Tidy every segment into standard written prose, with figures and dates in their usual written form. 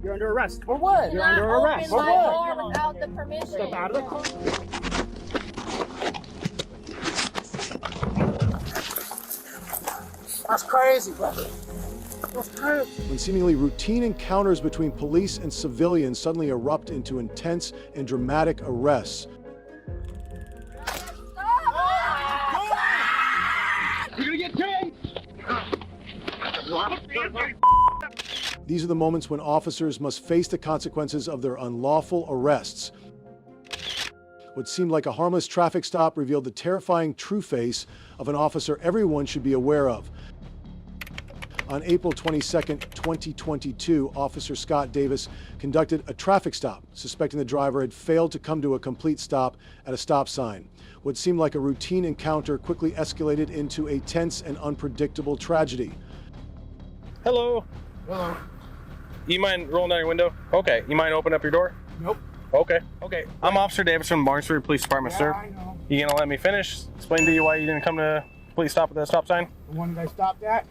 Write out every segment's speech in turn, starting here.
You're under arrest. For what? You're under arrest. For my what? door without the permission. Step out of the car. That's crazy, brother. That's crazy. When seemingly routine encounters between police and civilians suddenly erupt into intense and dramatic arrests. You're gonna get tased. These are the moments when officers must face the consequences of their unlawful arrests. What seemed like a harmless traffic stop revealed the terrifying true face of an officer everyone should be aware of. On April 22, 2022, Officer Scott Davis conducted a traffic stop, suspecting the driver had failed to come to a complete stop at a stop sign. What seemed like a routine encounter quickly escalated into a tense and unpredictable tragedy. Hello. Hello. You mind rolling down your window? Okay. You mind opening up your door? Nope. Okay. Okay. I'm Officer Davis from Barnesford Police Department, sir. I know. You gonna let me finish? Explain to you why you didn't come to complete stop at the stop sign? The one that I stopped at?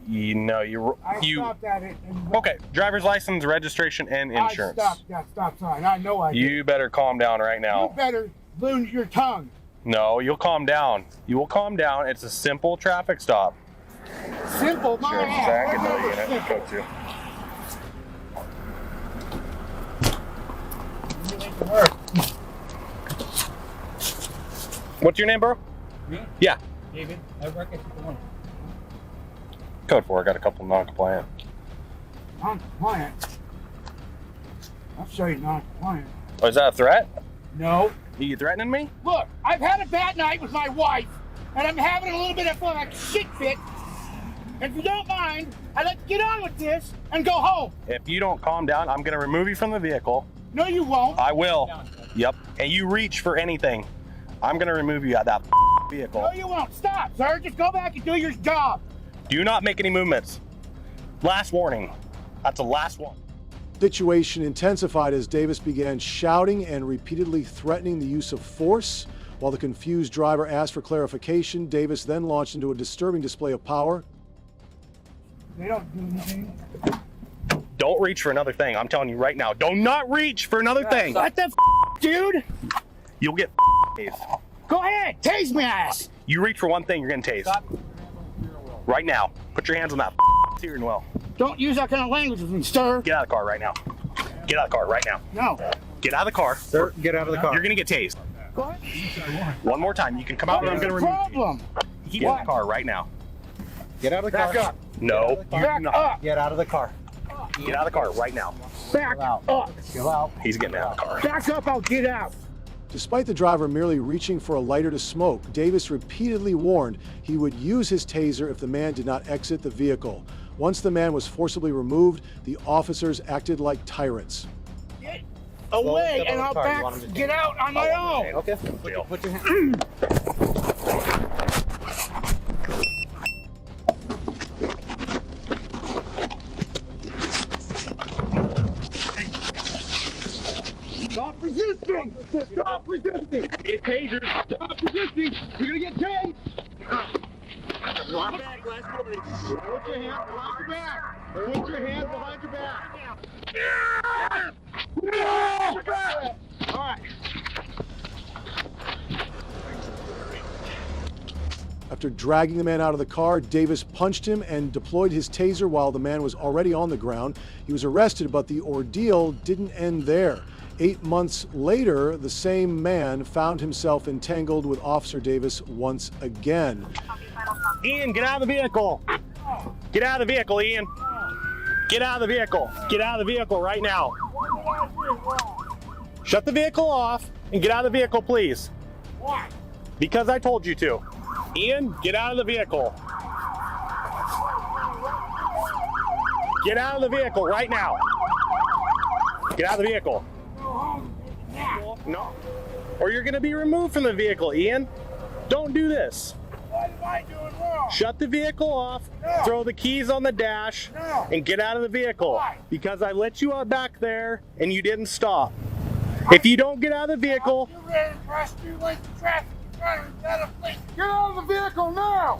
You know, you. I stopped at it. And Okay. Driver's license, registration, and insurance. I stopped that stop sign. I know I did. You better calm down right You now. better lose your tongue. No, you'll calm down. You will calm down. It's a simple traffic stop. Simple, my Sure, ass. Zach, I and know the it's unit. simple. Code 2. What's your name, bro? Me? Yeah. David, I work at the one. Code 4. I got a couple non-compliant. Non-compliant. I'll show you non-compliant. Oh, is that a threat? No. You threatening me? Look, I've had a bad night with my wife, and I'm having a little bit of a shit fit. If you don't mind, I'd like to get on with this and go home. If you don't calm down, I'm gonna remove you from the vehicle. No, you won't. I will. Yep. And you reach for anything, I'm gonna remove you out of that vehicle. No, you won't. Stop, sir. Just go back and do your job. Do not make any movements. Last warning. That's the last one. The situation intensified as Davis began shouting and repeatedly threatening the use of force. While the confused driver asked for clarification, Davis then launched into a disturbing display of power. They don't do anything. Don't reach for another thing. I'm telling you right now. Do not reach for another thing. What the dude? You'll get tased. Go ahead. Tase my ass. You reach for one thing, you're getting tased. Right now. Put your hands on that steering wheel. Don't use that kind of language with me, sir. Get out of the car right now. Get out of the car right now. No. Get out of the car. Sir, get out of the car. You're gonna get tased. Go ahead. One more time. You can come out and I'm What's gonna the remove you. problem? Get out of the car right now. Get out of the car. Back up. No, you Back do not. up. Get out of the car. Get out of the car right now. Back out. up. Chill out. He's getting out of the car. Back up. I'll get out. Despite the driver merely reaching for a lighter to smoke, Davis repeatedly warned he would use his taser if the man did not exit the vehicle. Once the man was forcibly removed, the officers acted like tyrants. Get away, and I'll get out on my own. Okay. Deal. Put your hand. Stop resisting! Stop resisting! Get tasers. Stop resisting! You're gonna get tased! Drop back, last warning. Put your hands behind your back! Put your hands behind your back! All right. After dragging the man out of the car, Davis punched him and deployed his taser while the man was already on the ground. He was arrested, but the ordeal didn't end there. 8 months later, the same man found himself entangled with Officer Davis once again. Ian, get out of the vehicle. Get out of the vehicle, Ian. Get out of the vehicle. Get out of the vehicle right now. Shut the vehicle off and get out of the vehicle, please. Why? Because I told you to. Ian, get out of the vehicle. Get out of the vehicle right now. Get out of the vehicle. No. Or you're going to be removed from the vehicle, Ian. Don't do this. What am I doing wrong? Shut the vehicle off, No. throw the keys on the dash, No. and get out of the vehicle. Why? Because I let you out back there and you didn't stop. If you don't get out of the vehicle, You ready to cross 2 lanes of traffic? You're trying to get out of place. Get out of the vehicle now!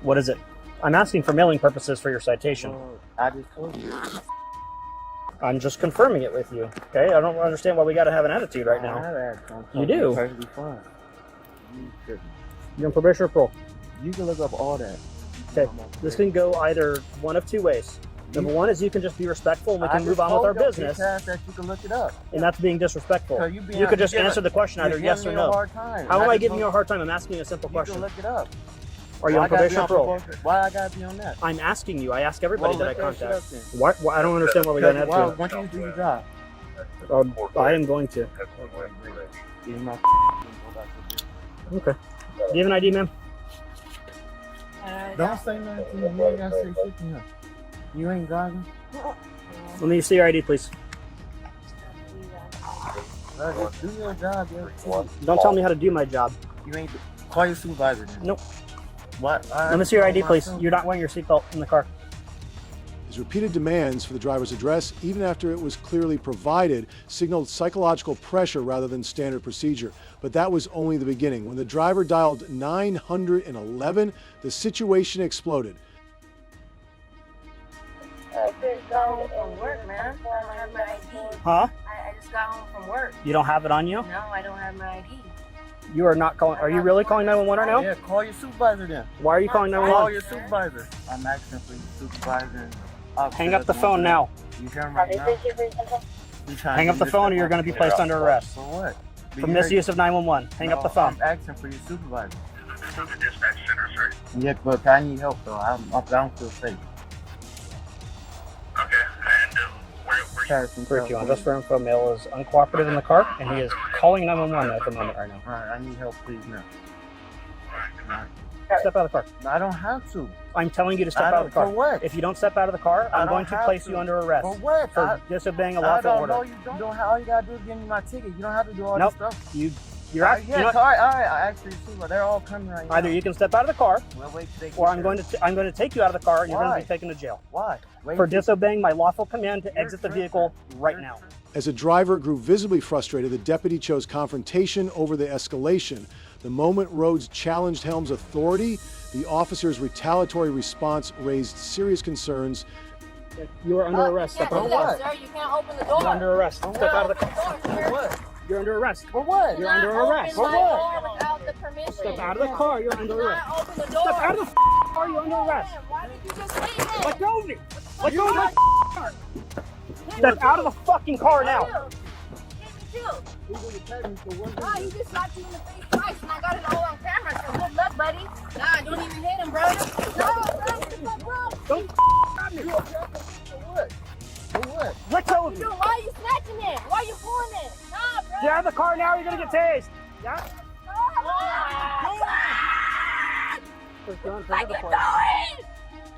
What is it? I'm asking for mailing purposes for your citation. Well, I just told you. I'm just confirming it with you. Okay? I don't understand why we got to have an attitude right I now. have attitude. You do? Perfectly fine. You couldn't. You're on probation or parole? You can look up all that. Okay. This can go either one of two ways. Number one is you can just be respectful and we can move on with our business. That you can look it up. And that's being disrespectful. So You could just answer the question either yes or no. How am I giving you a hard time? I'm asking you a simple You question. can look it up. Are you on probation or parole? Why I gotta be on that? I'm asking you. I ask everybody that I Well, look that contact. shit up then. Why? I don't understand why we got an Why attitude. don't you do your job? I am going to. Give me my Okay. Do you have an ID, ma'am? Don't say nothing to me. You ain't gotta say shit to him. You ain't driving? Let me see your ID, please. Just do your job, yo. Don't tell me how to do my job. You ain't. Call your supervisor then. Nope. What? Let me see your ID, please. You're not wearing your seatbelt in the car. His repeated demands for the driver's address, even after it was clearly provided, signaled psychological pressure rather than standard procedure. But that was only the beginning. When the driver dialed 911, the situation exploded. I just got home from work, man. I don't have my ID. Huh? I just got home from work. You don't have it on you? No, I don't have my ID. You are not calling. Are you really calling 911 right now? Yeah, call your supervisor then. Why are you calling Call 911? your supervisor. I'm asking for your supervisor. Hang up the phone now. You hear him right now? Hang up the phone or you're going to be placed under arrest. For what? For misuse of 911. Hang up the phone. I'm asking for your supervisor. Yeah, but I need help though. I don't feel safe. Curriculum, just for info, male is uncooperative in the car, and he is calling 911 at the moment right now. Alright, I need help, please now. Step out of the car. I don't have to. I'm telling you to step out of the car. For what? If you don't step out of the car, I'm going to place you under arrest For what? for disobeying a I lawful don't order. know. You don't have. All you gotta do is give me my ticket. You don't have to do all Nope. this stuff. You're Yeah, you know what? all right. I actually see. But they're all coming right now. Either you can step out of the car, Well, wait till they or get I'm there. going to take you out of the car, and you're going to Why? be taken to jail Why? Wait for till- disobeying my lawful command to exit the vehicle right now. As the driver grew visibly frustrated, the deputy chose confrontation over the escalation. The moment Rhodes challenged Helms' authority, the officer's retaliatory response raised serious concerns. You are under arrest. Step out of the car. Sir, you can't open the door. You're under arrest. Step out of the car. For what? You're under arrest. For what? You're under arrest. For what? Without the permission. Step out of the car. You're under arrest. Not open the door. Step out of the car. You're under arrest. Why did you just leave it? Let go of me. Let go of my car. Step out of the fucking car now. Nah, he just slapped you in the face twice, and I got it all on camera, so good luck, buddy. Nah, don't even hit him, bro. No, bro. Don't grab me. For what? For what? Let go of me. Dude, why are you snatching it? Why are you pulling it? Nah, bro. Get out of the car now. You're gonna get tased. Yeah. I get going!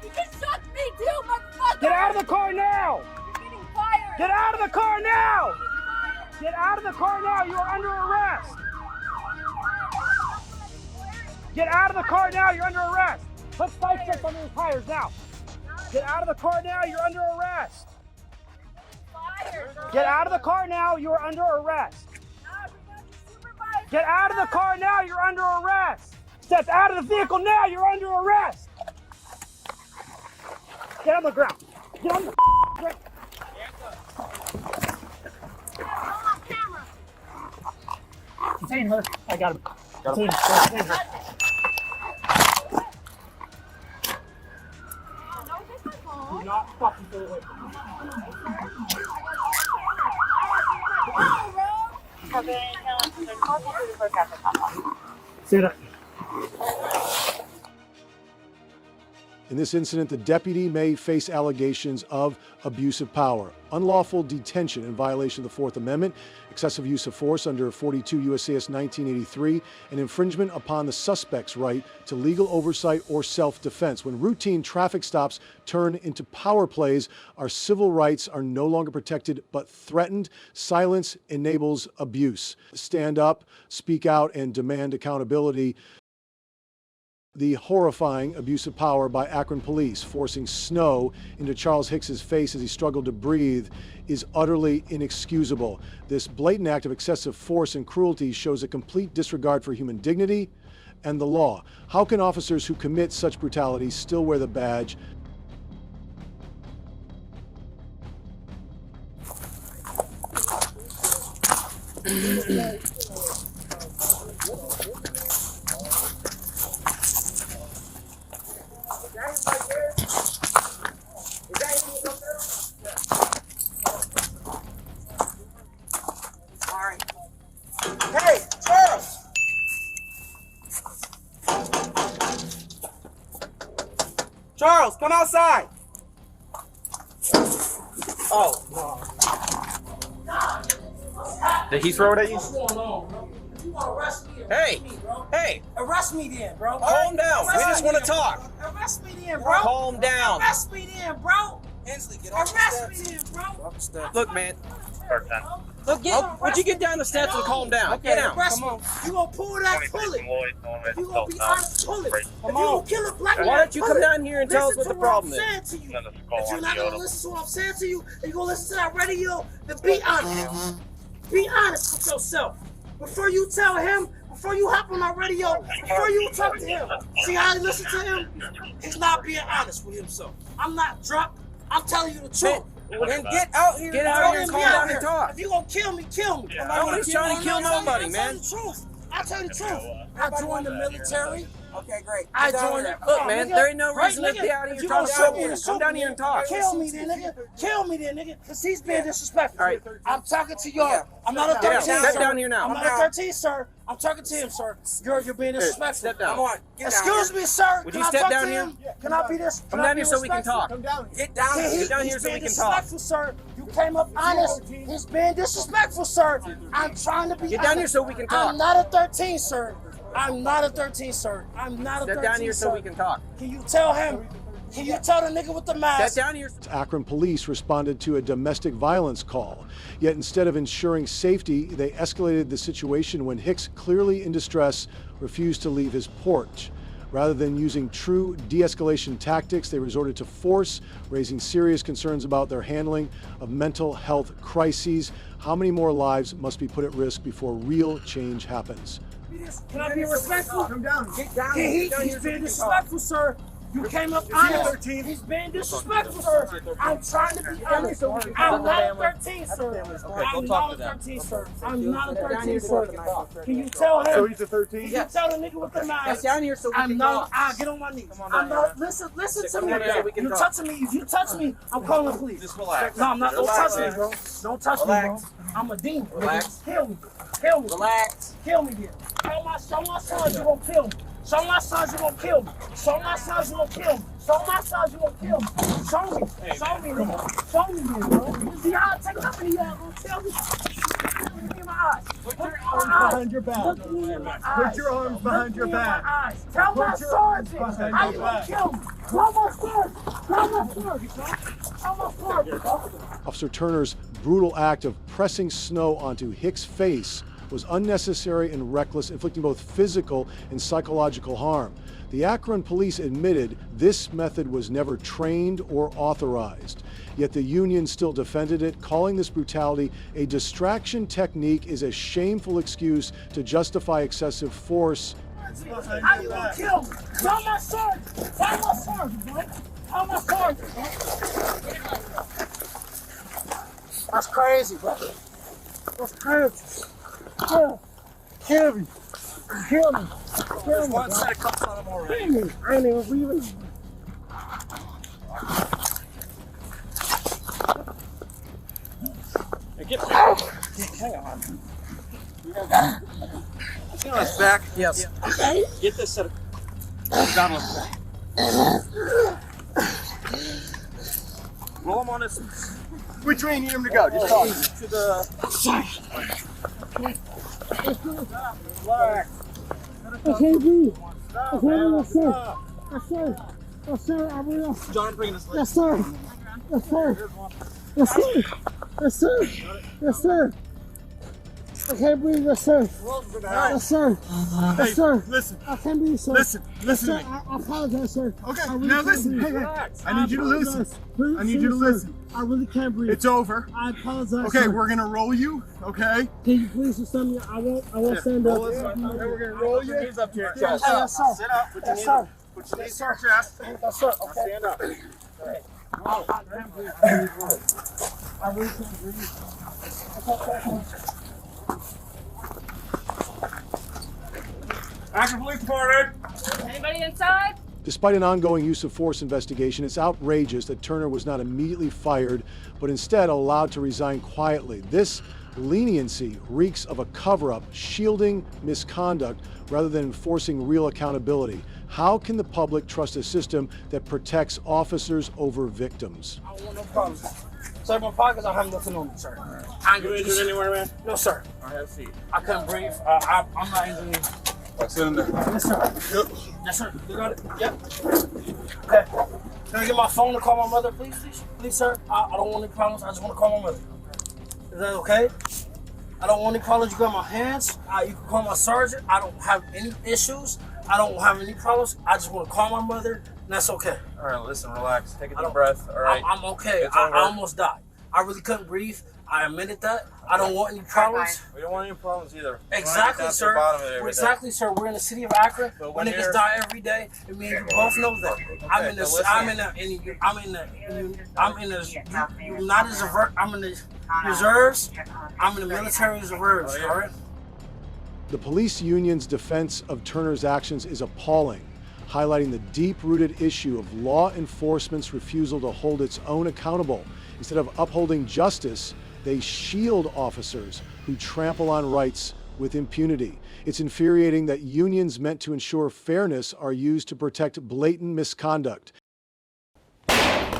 You just sucked me too, motherfucker! Get out of the car now. You're getting fired! Get out of the car now. Get out of the car now. You are under arrest. Get out of the car now. You're under arrest. Put spike strips under his tires now. Get out of the car now. You're under arrest. Get out of the car now. You are under arrest. Get out of the car now. You're under arrest. Step out of the vehicle now. You're under arrest. Get on the ground. Get on the ground. Detain her. I got him. Detain her. Do not fucking go away from me. Stand up. In this incident, the deputy may face allegations of abuse of power, unlawful detention in violation of the Fourth Amendment, excessive use of force under 42 U.S.C.S. 1983, and infringement upon the suspect's right to legal oversight or self-defense. When routine traffic stops turn into power plays, our civil rights are no longer protected but threatened. Silence enables abuse. Stand up, speak out, and demand accountability. The horrifying abuse of power by Akron police, forcing snow into Charles Hicks's face as he struggled to breathe, is utterly inexcusable. This blatant act of excessive force and cruelty shows a complete disregard for human dignity and the law. How can officers who commit such brutality still wear the badge? Hey, Charles! Charles, come outside! Oh, no. Did he throw it at you? What's going on, bro? If you want to arrest me, Hey, hey! Arrest me then, bro. Calm down. We just want to Bro. talk. Arrest me then, bro. Calm down. Arrest me then, bro. Hensley, get off Arrest the me steps. then, bro. Look, man. Look, would you get down the steps and calm down? Okay, Get down. arrest Come on. me. You gonna pull that, pull it. If you gonna be honest, pull it. If you gonna kill a black man, Why don't you pull come it. down here and tell us what the problem is? Listen to what I'm saying to you. If you're not gonna listen to what I'm saying to you, and you gonna listen to that radio, then be honest. Be honest with yourself. Before you tell him, before you hop on that radio, before you talk to him, see how I listen to him? He's not being honest with himself. I'm not drunk. I'm telling you the truth. Then get out here. Get out here and calm down and talk. If you gonna kill me, kill me. Nobody's trying to kill nobody, man. I'll tell you the truth. I joined the military. Okay, great. I joined it. Look, man, there ain't no reason to be out here talking. Come down here and talk. Kill me then, nigga. Kill me then, nigga. Because he's being disrespectful. All right. I'm talking to y'all. I'm not a 13, Step sir. down here now. I'm not a 13, sir. I'm talking to him, sir. You're being disrespectful. Step down. Come on. Excuse me, sir. Would Can you I step talk down to here? him? Can I be this? Come down here so we can talk. Come down. Get down here so we can talk. Disrespectful, sir. You came up honest. He's being disrespectful, sir. I'm trying to be Get down here so we can talk. I'm not a 13, sir. I'm not a 13, sir. I'm not a 13, Step down here so sir. we can talk. Can you tell him? Can you tell the nigga with the mask? Step down here. Akron police responded to a domestic violence call. Yet instead of ensuring safety, they escalated the situation when Hicks, clearly in distress, refused to leave his porch. Rather than using true de-escalation tactics, they resorted to force, raising serious concerns about their handling of mental health crises. How many more lives must be put at risk before real change happens? Can I be respectful? Come down. Get down. He's being disrespectful, sir. You came up honest. He's being disrespectful, sir. I'm trying to be honest. I'm not a 13, sir. I'm not a 13, sir. I'm not a 13, sir. Can you tell him? So he's a 13? Can you tell the nigga with the mask? Get down here so we I'm can not. talk. I'll get on my knees. I'm not. Listen to me. You touching me? If you touch me, I'm calling the police. Just relax. No, I'm not. Don't touch me, bro. Don't touch me, bro. Relax. I'm a demon. Relax. Kill me. Kill me. Relax. Kill me then. Show my sons you gonna kill me. Show my sons you gonna kill me. Show my sons you gonna kill me. Show my sons you gonna kill me. Show me. Show me, nigga. Show me, then, bro. See how I take up and y'all gonna kill me? Look me in my eyes. Put your arms behind your back. Look me in my eyes. Put your arms behind your Look me in my back. eyes. Tell my sons how you gonna kill me. Tell my sons. Tell my sons, bro. Tell my sons, bro. Officer Turner's brutal act of pressing snow onto Hicks' face was unnecessary and reckless, inflicting both physical and psychological harm. The Akron police admitted this method was never trained or authorized. Yet the union still defended it, calling this brutality a distraction technique is a shameful excuse to justify excessive force. How you gonna kill me? Tell my sons. Tell my sons, bro. Tell my sons, bro. That's crazy, bro. That's crazy. Kill me. Kill me. Kill me. One set of cuffs on him already. Kill me. I ain't even leaving. Hey, get hang on. You on his back? Yes. Okay. Get this set of down on his back. Roll him on his. Which way you need him to go? Just talk. To the. Relax. I can't breathe. I can't breathe, sir. Yes, sir. Yes, sir. I will. John, bring this. Yes, sir. Yes, sir. Yes, sir. Yes, sir. Yes, sir. I can't breathe, yes, sir. Yes, sir. Yes, sir. Listen. I can't breathe, sir. Listen Yes, to sir. me. I apologize, sir. Okay, I really now can't listen. breathe. Hey, I need you to listen. Please, I need you to sir. listen. I really can't breathe. It's over. I apologize. Okay, sir. we're gonna roll you. Okay. Can you please suspend me? I won't stand up. We're gonna roll you. Knees up to your Yes, chest. sir. Sit up. Put your Yes, knees sir. up. Put your knees to your chest. Yes, sir. Okay. Stand up. I really can't breathe. Akron Police Department. Anybody inside? Despite an ongoing use of force investigation, it's outrageous that Turner was not immediately fired, but instead allowed to resign quietly. This leniency reeks of a cover-up, shielding misconduct rather than enforcing real accountability. How can the public trust a system that protects officers over victims? I don't want no problems. Sir, my pockets, I have nothing on me, sir. I ain't You gonna injured anywhere, man? No, sir. I have a seat. I couldn't breathe. I'm not injured. Sit in there. Yes, sir. Yes, sir. You got it? Yep. Okay. Can I get my phone to call my mother, please? Please, sir. I don't want any problems. I just want to call my mother. Is that okay? I don't want any problems. You got my hands. You can call my sergeant. I don't have any issues. I don't have any problems. I just want to call my mother, and that's okay. All right, listen, relax. Take a deep breath. All right. I'm okay. It's I over. almost died. I really couldn't breathe. I admitted that. I don't want any problems. We don't want any problems either. Exactly, sir. Exactly, sir. We're in the city of Akron. But When when niggas you're- die every day, and me and you both know that. I'm in the reserves. I'm in the military reserves. All right. The police union's defense of Turner's actions is appalling, highlighting the deep-rooted issue of law enforcement's refusal to hold its own accountable. Instead of upholding justice, they shield officers who trample on rights with impunity. It's infuriating that unions meant to ensure fairness are used to protect blatant misconduct.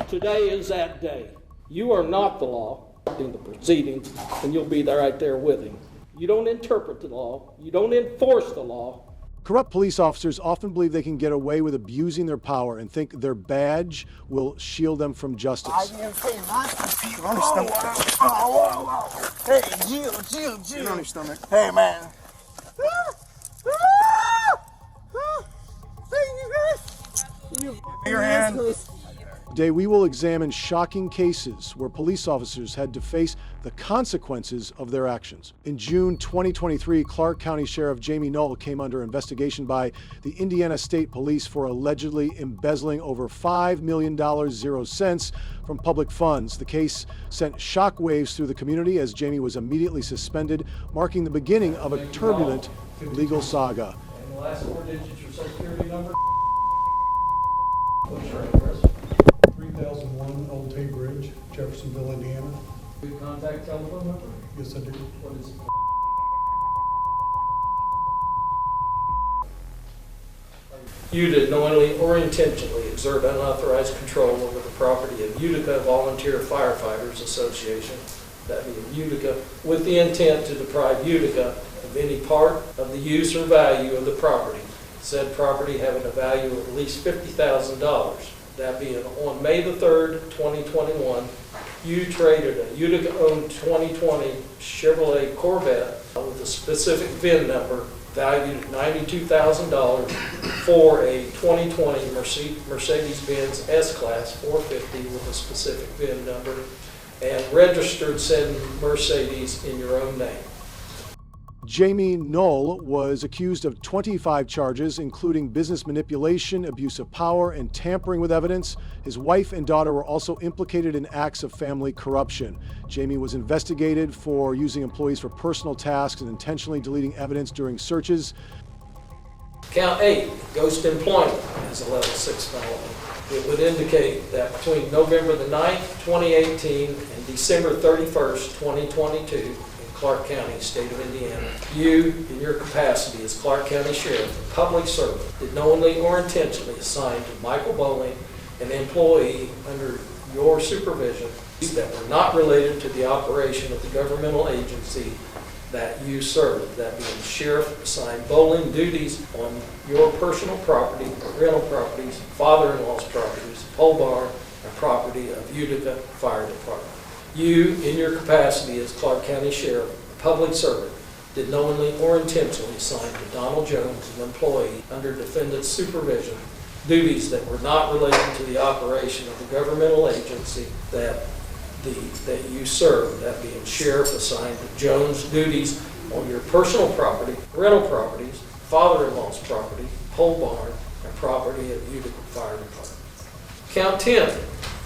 Today is that day. You are not the law in the proceedings, and you'll be there right there with him. You don't interpret the law. You don't enforce the law. Corrupt police officers often believe they can get away with abusing their power and think their badge will shield them from justice. Hey, Jill. On your stomach. Hey, man. Your hand. Today, we will examine shocking cases where police officers had to face the consequences of their actions. In June 2023, Clark County Sheriff Jamie Null came under investigation by the Indiana State Police for allegedly embezzling over $5 million, 0 cents from public funds. The case sent shockwaves through the community as Jamie was immediately suspended, marking the beginning of a turbulent legal saga. And the last 4 digits of your social security number. What's your address? 3001 Old Tay Bridge, Jeffersonville, Indiana. Good contact telephone number? Yes, I do. What is it? You did knowingly or intentionally exert unauthorized control over the property of Utica Volunteer Firefighters Association, that being Utica, with the intent to deprive Utica of any part of the use or value of the property, said property having a value of at least $50,000. That being on May the 3rd, 2021, you traded a Utica-owned 2020 Chevrolet Corvette with a specific VIN number valued at $92,000 for a 2020 Mercedes-Benz S-Class 450 with a specific VIN number, and registered said Mercedes in your own name. Jamie Null was accused of 25 charges, including business manipulation, abuse of power, and tampering with evidence. His wife and daughter were also implicated in acts of family corruption. Jamie was investigated for using employees for personal tasks and intentionally deleting evidence during searches. Count 8, ghost employment, is a level 6 felony. It would indicate that between November the 9th, 2018 and December 31st, 2022, Clark County, state of Indiana, you, in your capacity as Clark County Sheriff, a public servant, did knowingly or intentionally assign to Michael Bowling, an employee under your supervision, that were not related to the operation of the governmental agency that you served. That being, the sheriff assigned Bowling duties on your personal property, rental properties, father-in-law's properties, pole barn, and property of Utica Fire Department. You, in your capacity as Clark County Sheriff, a public servant, did knowingly or intentionally assign to Donald Jones, an employee under defendant's supervision, duties that were not related to the operation of the governmental agency that you serve, that being sheriff assigned to Jones duties on your personal property, rental properties, father-in-law's property, pole barn, and property of Utica Fire Department. Count 10,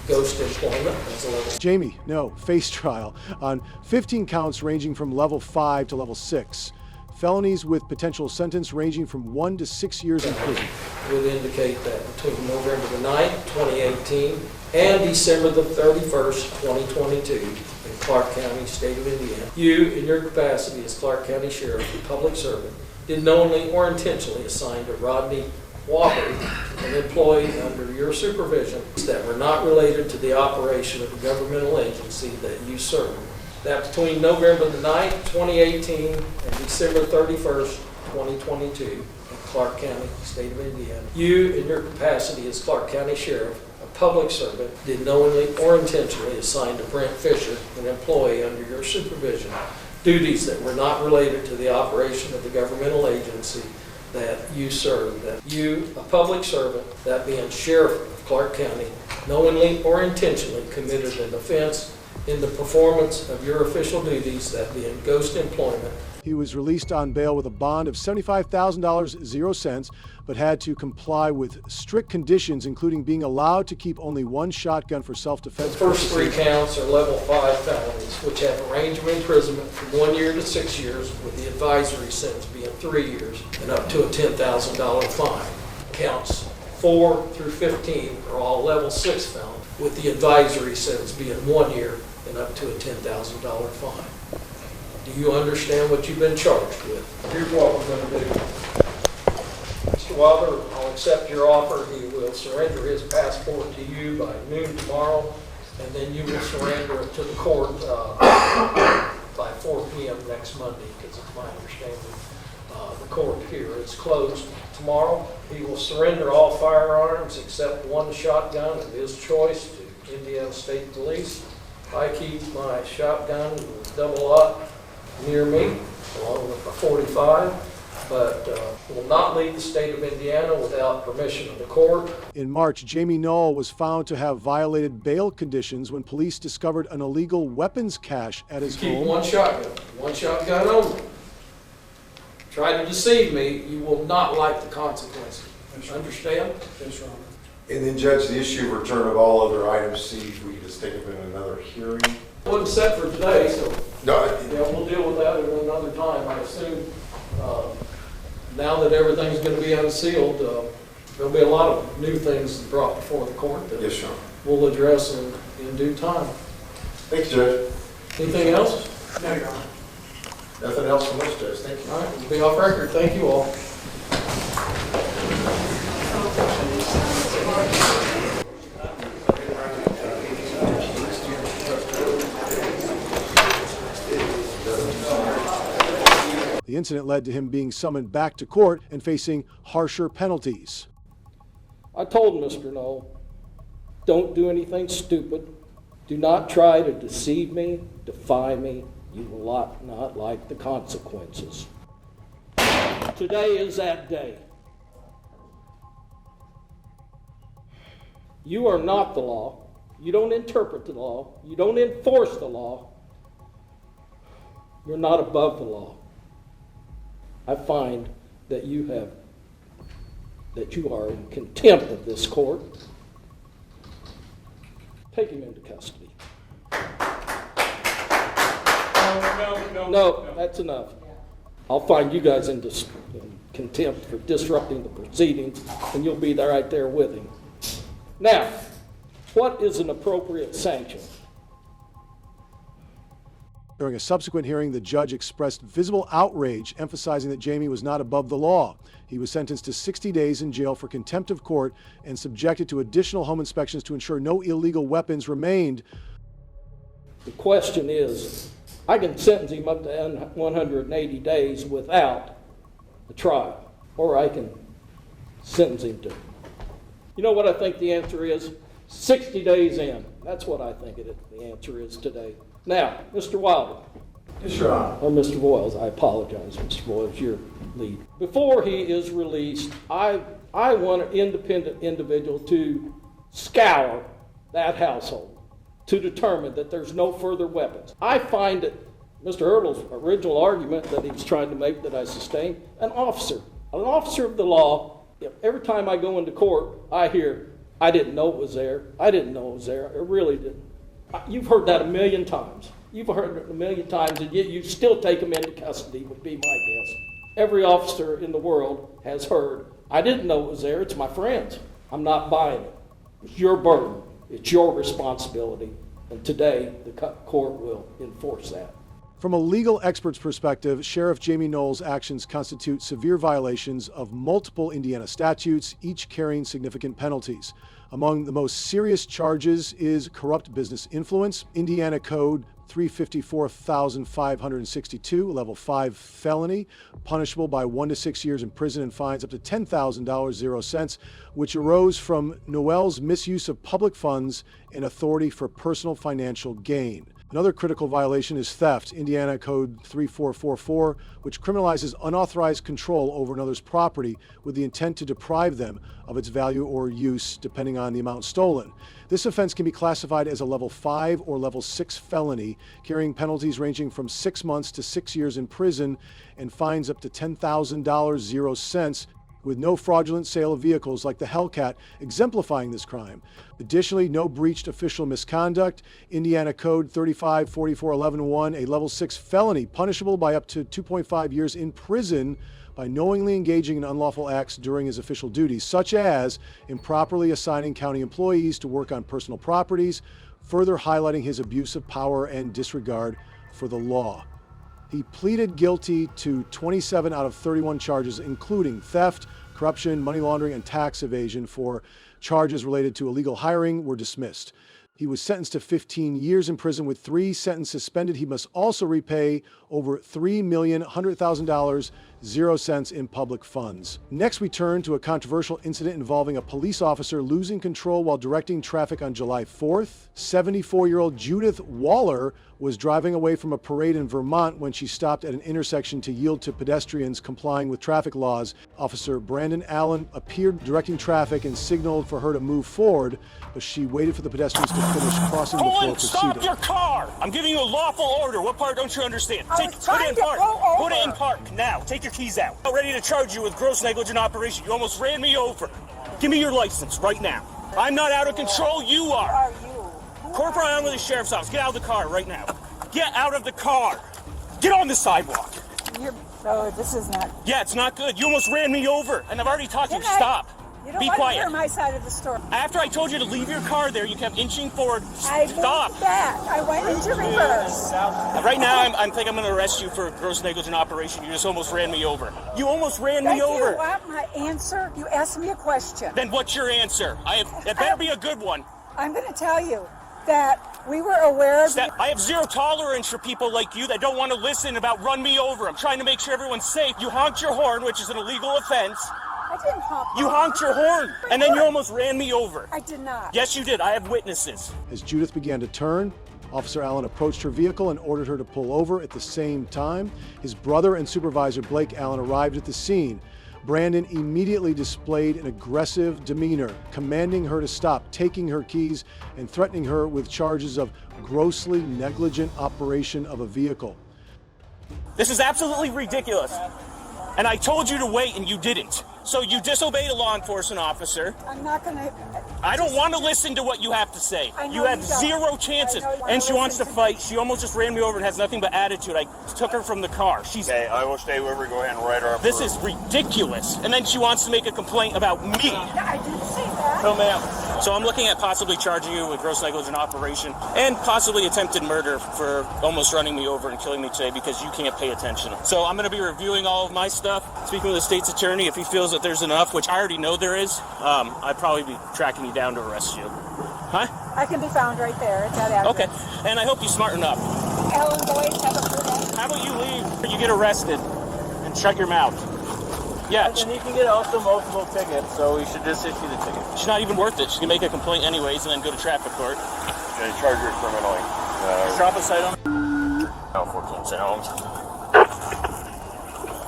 ghost employment as a level. Jamie Null faced trial on 15 counts ranging from level 5 to level 6. Felonies with potential sentence ranging from 1 to 6 years in prison. Would indicate that between November the 9th, 2018, and December the 31st, 2022, in Clark County, state of Indiana, you, in your capacity as Clark County Sheriff and public servant, did knowingly or intentionally assign to Rodney Walker, an employee under your supervision, that were not related to the operation of the governmental agency that you serve. That between November the 9th, 2018, and December 31st, 2022, in Clark County, state of Indiana, you, in your capacity as Clark County Sheriff, a public servant, did knowingly or intentionally assign to Brent Fisher, an employee under your supervision, duties that were not related to the operation of the governmental agency that you serve. That you, a public servant, that being sheriff of Clark County, knowingly or intentionally committed an offense in the performance of your official duties, that being ghost employment. He was released on bail with a bond of $75,000, 0 cents, but had to comply with strict conditions, including being allowed to keep only one shotgun for self-defense. The first 3 counts are level 5 felonies, which have a range of imprisonment from 1 year to 6 years, with the advisory sentence being 3 years and up to a $10,000 fine. Counts 4 through 15 are all level 6 felonies, with the advisory sentence being 1 year and up to a $10,000 fine. Do you understand what you've been charged with? Here's what we're going to do. Mr. Wilder, I'll accept your offer. He will surrender his passport to you by noon tomorrow, and then you will surrender it to the court by 4 p.m. next Monday, because it's my understanding the court here is closed tomorrow. He will surrender all firearms except one shotgun of his choice to Indiana State Police. I keep my shotgun with double-aught near me, along with a 45, but will not leave the state of Indiana without permission of the court. In March, Jamie Null was found to have violated bail conditions when police discovered an illegal weapons cache at his home. Keep one shotgun only. Try to deceive me, you will not like the consequences. Understand? Yes, Your Honor. And then, Judge, the issue of return of all other items seized, we just take them in another hearing. It wasn't set for today, so No, yeah, we'll deal with that at another time. I assume now that everything's going to be unsealed, there'll be a lot of new things brought before the court that yes, Your Honor. we'll address in due time. Thank you, Judge. Anything else? No, Your Honor. Nothing else from us, Judge. Thank you. All right, we'll be off record. Thank you all. The incident led to him being summoned back to court and facing harsher penalties. I told Mr. Null, don't do anything stupid. Do not try to deceive me, defy me. You will not like the consequences. Today is that day. You are not the law. You don't interpret the law. You don't enforce the law. You're not above the law. I find that you are in contempt of this court. Take him into custody. No, that's enough. I'll find you guys in contempt for disrupting the proceedings, and you'll be there right there with him. Now, what is an appropriate sanction? During a subsequent hearing, the judge expressed visible outrage, emphasizing that Jamie was not above the law. He was sentenced to 60 days in jail for contempt of court and subjected to additional home inspections to ensure no illegal weapons remained. The question is, I can sentence him up to 180 days without a trial, or I can sentence him to. You know what I think the answer is? 60 days in. That's what I think the answer is today. Now, Mr. Wilder, Yes, Your Honor. Mr. Voiles, I apologize, Mr. Voiles, your lead. Before he is released, I want an independent individual to scour that household to determine that there's no further weapons. I find it, Mr. Hurdle's original argument that he was trying to make that I sustained, an officer of the law, every time I go into court, I hear, I didn't know it was there. I didn't know it was there. It really didn't. You've heard that a million times. You've heard it a million times, and yet you still take them into custody, would be my guess. Every officer in the world has heard, I didn't know it was there. It's my friend's. I'm not buying it. It's your burden. It's your responsibility. And today, the court will enforce that. From a legal expert's perspective, Sheriff Jamie Null's actions constitute severe violations of multiple Indiana statutes, each carrying significant penalties. Among the most serious charges is corrupt business influence, Indiana Code 354,562, level 5 felony, punishable by 1 to 6 years in prison and fines up to $10,000, 0 cents, which arose from Noel's misuse of public funds and authority for personal financial gain. Another critical violation is theft, Indiana Code 3444, which criminalizes unauthorized control over another's property with the intent to deprive them of its value or use, depending on the amount stolen. This offense can be classified as a level 5 or level 6 felony, carrying penalties ranging from 6 months to 6 years in prison and fines up to $10,000, 0 cents, with no fraudulent sale of vehicles like the Hellcat exemplifying this crime. Additionally, no breached official misconduct, Indiana Code 354411-1, a level 6 felony punishable by up to 2.5 years in prison by knowingly engaging in unlawful acts during his official duties, such as improperly assigning county employees to work on personal properties, further highlighting his abuse of power and disregard for the law. He pleaded guilty to 27 out of 31 charges, including theft, corruption, money laundering, and tax evasion. For charges related to illegal hiring were dismissed. He was sentenced to 15 years in prison with 3 sentences suspended. He must also repay over $3,100,000, 0 cents in public funds. Next, we turn to a controversial incident involving a police officer losing control while directing traffic on July 4th. 74-year-old Judith Waller was driving away from a parade in Vermont when she stopped at an intersection to yield to pedestrians complying with traffic laws. Officer Brandon Allen appeared directing traffic and signaled for her to move forward, but she waited for the pedestrians to finish crossing before proceeding. Stop your car! I'm giving you a lawful order. What part don't you understand? Put it in park. Put it in park now. Take your keys out. I'm ready to charge you with gross negligent operation. You almost ran me over. Give me your license right now. I'm not out of control. You are. Corporal Allen with the sheriff's office. Get out of the car right now. Get out of the car. Get on the sidewalk. Oh, this is not. Yeah, it's not good. You almost ran me over, and I've already taught you to stop. You don't Be want quiet. to hear my side of the story. After I told you to leave your car there, you kept inching forward. I Stop. moved back. I went into reverse. Right now, I think I'm going to arrest you for gross negligent operation. You just almost ran me over. You almost ran me over. You want my answer? You asked me a question. Then what's your answer? It better be a good one. I'm going to tell you that we were aware of... I have zero tolerance for people like you that don't want to listen about run me over. I'm trying to make sure everyone's safe. You honked your horn, which is an illegal offense. I didn't honk. You honked your horn, and then you almost ran me over. I did not. Yes, you did. I have witnesses. As Judith began to turn, Officer Allen approached her vehicle and ordered her to pull over. At the same time, his brother and supervisor Blake Allen arrived at the scene. Brandon immediately displayed an aggressive demeanor, commanding her to stop, taking her keys, and threatening her with charges of grossly negligent operation of a vehicle. This is absolutely ridiculous. And I told you to wait, and you didn't. So you disobeyed a law enforcement officer. I'm not going to... I don't want to listen to what you have to say. You have zero chances. And she wants to fight. She almost just ran me over and has nothing but attitude. I took her from the car. Okay, I will stay with her. Go ahead and write her up. This is ridiculous. And then she wants to make a complaint about me. Yeah, I didn't say that. No, ma'am. So I'm looking at possibly charging you with gross negligent operation and possibly attempted murder for almost running me over and killing me today because you can't pay attention. So I'm going to be reviewing all of my stuff, speaking with the state's attorney. If he feels that there's enough, which I already know there is, I'd probably be tracking you down to arrest you. Huh? I can be found right there. It's at Akron. Okay. And I hope you smarten up. Ellen, boys, have a good one. How about you leave or you get arrested and shut your mouth? Yeah. And you can get also multiple tickets, so we should just issue the ticket. She's not even worth it. She can make a complaint anyways and then go to traffic court. They charge her criminally. Drop a cite on. 14 Helms.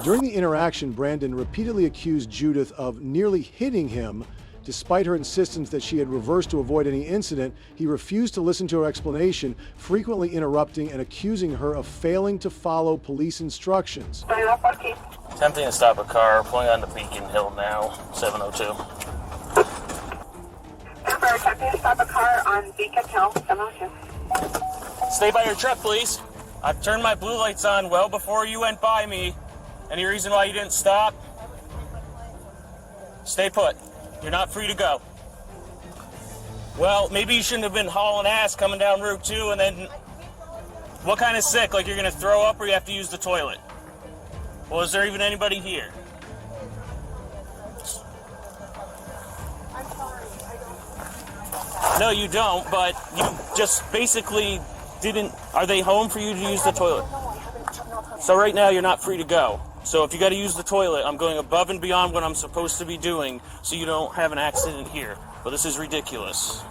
During the interaction, Brandon repeatedly accused Judith of nearly hitting him. Despite her insistence that she had reversed to avoid any incident, he refused to listen to her explanation, frequently interrupting and accusing her of failing to follow police instructions. Attempting to stop a car, pulling on the Beacon Hill now, 702. Attempting to stop a car on Beacon Hill, 702. Stay by your truck, please. I've turned my blue lights on well before you went by me. Any reason why you didn't stop? Stay put. You're not free to go. Well, maybe you shouldn't have been hauling ass coming down Route 2 and then... What kind of sick? Like you're going to throw up or you have to use the toilet? Well, is there even anybody here? I'm sorry, I don't... No, you don't, but you just basically didn't... Are they home for you to use the toilet? So right now you're not free to go. So if you got to use the toilet, I'm going above and beyond what I'm supposed to be doing so you don't have an accident here. But this is ridiculous.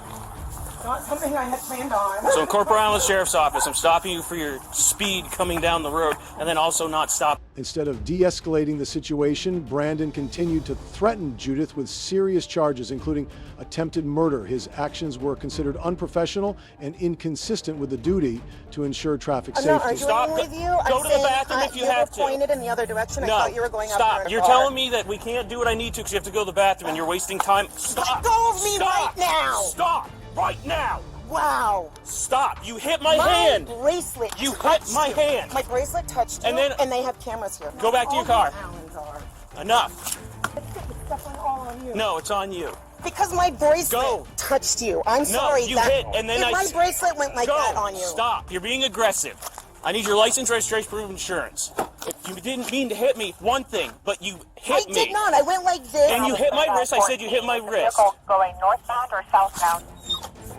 Not something I had planned on. So in Corporal Island Sheriff's Office, I'm stopping you for your speed coming down the road and then also not stop. Instead of de-escalating the situation, Brandon continued to threaten Judith with serious charges, including attempted murder. His actions were considered unprofessional and inconsistent with the duty to ensure traffic safety. I'm not arguing with you. Go to the bathroom if you have to. You were pointed in the other direction. No, I thought you were going stop. after a You're car. telling me that we can't do what I need to because you have to go to the bathroom and you're wasting time. Stop. Let go of me Stop. right now. Stop right now. Wow. Stop. You hit my hand. Bracelet. You hit my hand. My bracelet touched you, and they have cameras here. Go back to your car. Are. Enough. It's all on you. No, it's on you. Because my bracelet touched you. I'm sorry. No, you hit, and then my bracelet went like that on you. Stop. You're being aggressive. I need your license, registration, proof of insurance. If you didn't mean to hit me, one thing, but you hit me. I did not. I went like this. And you hit my wrist. I said you hit my wrist. Going northbound or southbound?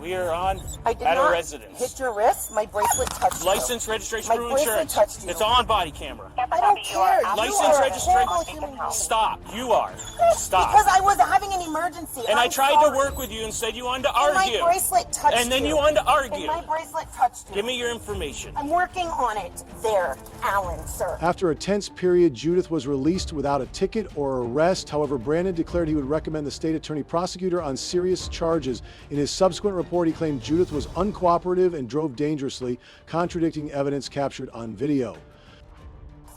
We are on I did at not a residence. Hit your wrist. My bracelet touched License, registration, you. proof My of bracelet insurance. touched you. It's on body camera. I don't care. License, registration. Stop. You are. Stop. Because I was having an emergency. And I tried to work with you and said you wanted to argue. And my bracelet touched you. And then you wanted to argue. And my bracelet touched you. Give me your information. I'm working on it. There, Alan, sir. After a tense period, Judith was released without a ticket or arrest. However, Brandon declared he would recommend the state attorney prosecute her on serious charges. In his subsequent report, he claimed Judith was uncooperative and drove dangerously, contradicting evidence captured on video.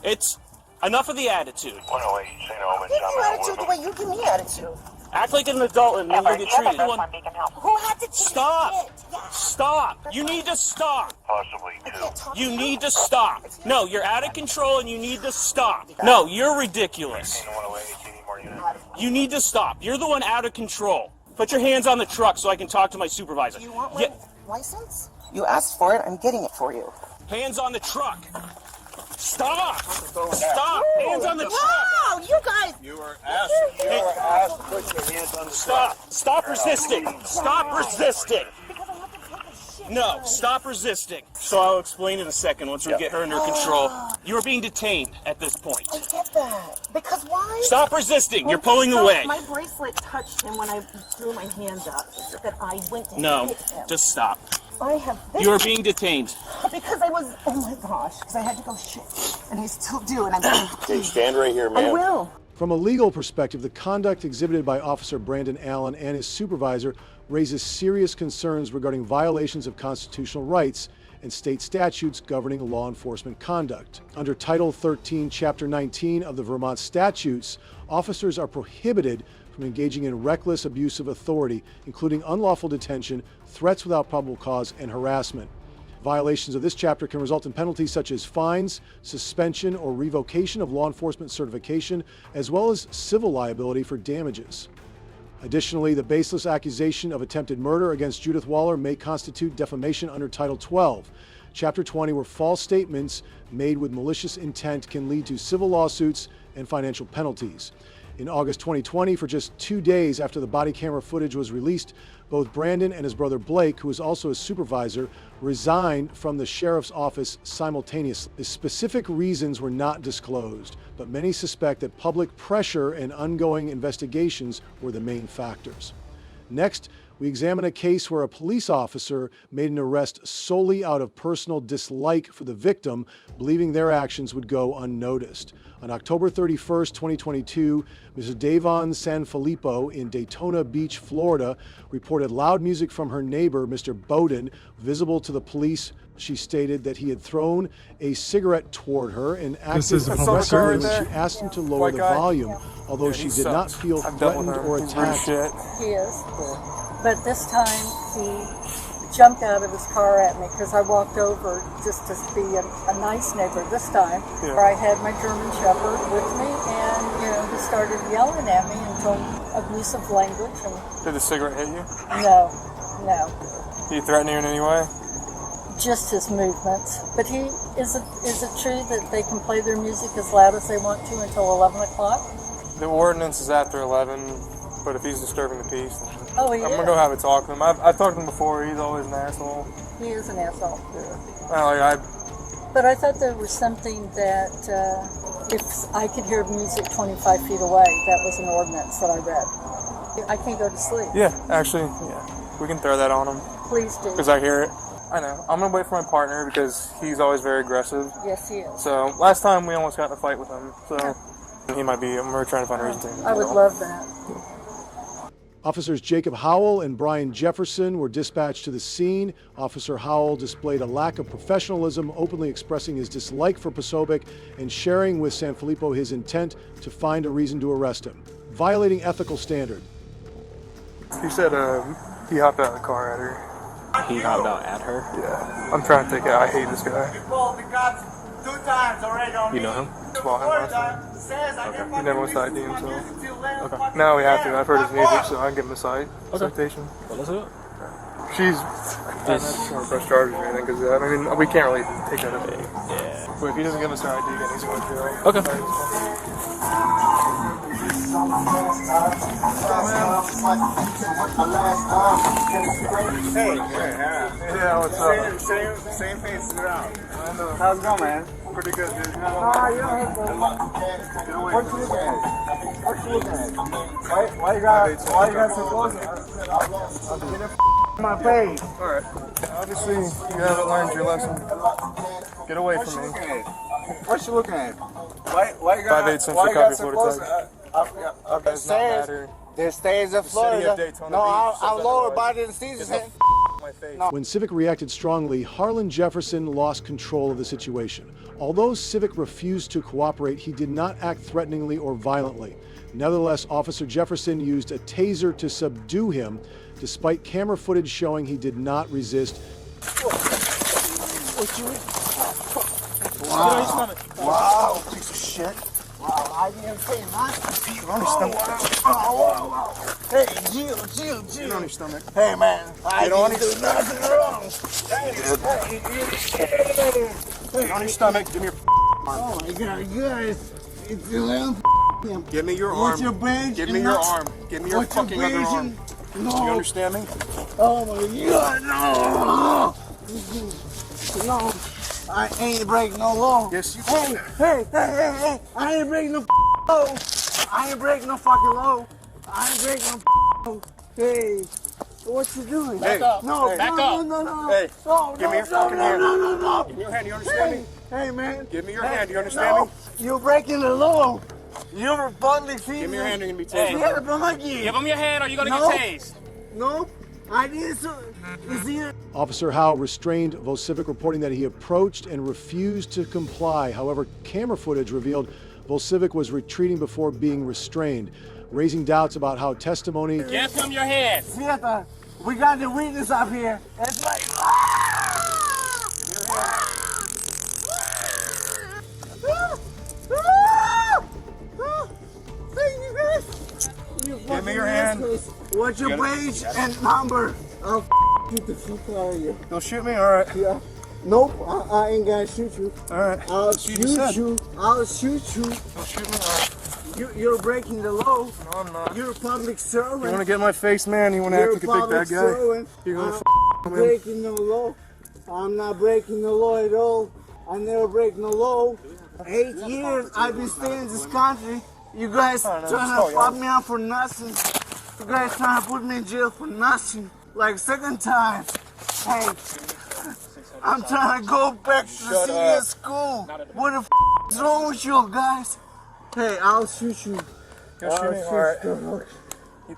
It's enough of the attitude. Give you attitude the way you give me attitude. Act like an adult and then you'll get treated. Who had to Stop! Stop! You need to stop! Possibly two. You need to stop. No, you're out of control and you need to stop. No, you're ridiculous. You need to stop. You're the one out of control. Put your hands on the truck so I can talk to my supervisor. You want my license? You asked for it. I'm getting it for you. Hands on the truck. Stop! Stop! Hands on the truck! Wow, you guys! You were asked to put your hands on the truck. Stop resisting! Stop resisting! No, stop resisting. So I'll explain in a second once we get her under control. You are being detained at this point. I get that. Because why? Stop resisting. You're pulling away. My bracelet touched him when I threw my hands up. That I went to No, hit him. just stop. I have this. You are being detained. Because I was, oh my gosh, because I had to go shit. And I still do, and I'm Okay, stand right here, ma'am. I will. From a legal perspective, the conduct exhibited by Officer Brandon Allen and his supervisor raises serious concerns regarding violations of constitutional rights and state statutes governing law enforcement conduct. Under Title 13, Chapter 19 of the Vermont statutes, officers are prohibited from engaging in reckless abuse of authority, including unlawful detention, threats without probable cause, and harassment. Violations of this chapter can result in penalties such as fines, suspension, or revocation of law enforcement certification, as well as civil liability for damages. Additionally, the baseless accusation of attempted murder against Judith Waller may constitute defamation under Title 12, Chapter 20, where false statements made with malicious intent can lead to civil lawsuits and financial penalties. In August 2020, for just 2 days after the body camera footage was released, both Brandon and his brother Blake, who was also his supervisor, resigned from the sheriff's office simultaneously. The specific reasons were not disclosed, but many suspect that public pressure and ongoing investigations were the main factors. Next, We examine a case where a police officer made an arrest solely out of personal dislike for the victim, believing their actions would go unnoticed. On October 31st, 2022, Mrs. Davon Sanfilippo in Daytona Beach, Florida, reported loud music from her neighbor, Mr. Bowden, visible to the police. She stated that he had thrown a cigarette toward her and acted aggressively when she asked him to lower the volume, although she did not feel threatened or attacked. He is. But this time he jumped out of his car at me because I walked over just to be a nice neighbor this time. I had my German Shepherd with me, and he started yelling at me and told abusive language. And did the cigarette hit you? No. Did he threaten you in any way? Just his movements. But is it true that they can play their music as loud as they want to until 11 o'clock? The ordinance is after 11, but if he's disturbing the peace, then I'm going to go have a talk to him. I've talked to him before. He's always an asshole. He is an asshole. Yeah. But I thought there was something that if I could hear music 25 feet away, that was an ordinance that I read. I can't go to sleep. Yeah, actually, we can throw that on him. Please do. Because I hear it. I know. I'm going to wait for my partner because he's always very aggressive. Yes, he is. So last time we almost got in a fight with him. So he might be, we're trying to find a reason to. I would love that. Officers Jacob Howell and Brian Jefferson were dispatched to the scene. Officer Howell displayed a lack of professionalism, openly expressing his dislike for Posobiec and sharing with Sanfilippo his intent to find a reason to arrest him, violating ethical standard. He said he hopped out of the car at her. He hopped out at her? Yeah. I'm trying to think. I hate this guy. You called the cops 2 times already on me. You know him? Well, him last time. Okay. He never wants to ID himself. Okay. Now we have to. I've heard his music, so I can give him a citation. Well, let's do it. She's. I'm not sure to press charges or anything, because I mean, we can't really take that up. Yeah. But if he doesn't give us our ID, then he's going to jail. Okay. Hey, yeah, what's up? Same face around. How's it going, man? Pretty good, dude. What you looking at? What you looking at? Why you got so close? Get the my face. Alright. Obviously, you haven't learned your lesson. Get away from me. What you looking at? Why you got 5/8 cents for copy Florida tag. The stays of Florida. No, I'm lower body than Caesar's. When Civic reacted strongly, Harlan Jefferson lost control of the situation. Although Civic refused to cooperate, he did not act threateningly or violently. Nevertheless, Officer Jefferson used a taser to subdue him, despite camera footage showing he did not resist. Wow, piece of shit. Wow, I didn't say nothing. Get on your stomach. Hey, Jill. Get on your stomach. Hey, man. I didn't do nothing wrong. Get on your stomach. Give me your arm. Oh, my God, you guys. It's a little Give me your arm. What's your brains? Give me your arm. Give me your fucking other arm. No. Do you understand me? Oh, my God, no. I ain't breaking no law. Yes, you can. Hey. I ain't breaking no law. I ain't breaking no fucking law. I ain't breaking no law. Hey, what you doing? Back up. No, hey. Back no, up. No. Hey, no, give me your fucking hand. No. Give me your hand. You understand me? Hey, man. Give me your hand. You understand me? You're breaking the law. You're public feeding. Give me your hand. You're going to be tased. Give him your hand or you're going to get tased. No. I didn't. Officer Howell restrained Vosivic, reporting that he approached and refused to comply. However, camera footage revealed Vosivic was retreating before being restrained, raising doubts about how testimony... Give him your hand. Sieta, we got the witness up here. It's like... Give me your hand. What's your page and number? I'll shoot the fuck out of you. You'll shoot me? Alright. Yeah. Nope, I ain't gonna shoot you. Alright. I'll shoot you. You'll shoot me? Alright. You're breaking the law. No, I'm not. You're a public servant. You want to get in my face, man? You want to act like a big bad guy? Servant. You're going to breaking the law. I'm not breaking the law at all. I never break no law. 8 years I've been staying in this country. You guys trying to fuck me out for nothing. You guys trying to put me in jail for nothing, like second time. Hey, I'm trying to go back to the senior school. What the is wrong with you guys? Hey, I'll shoot you.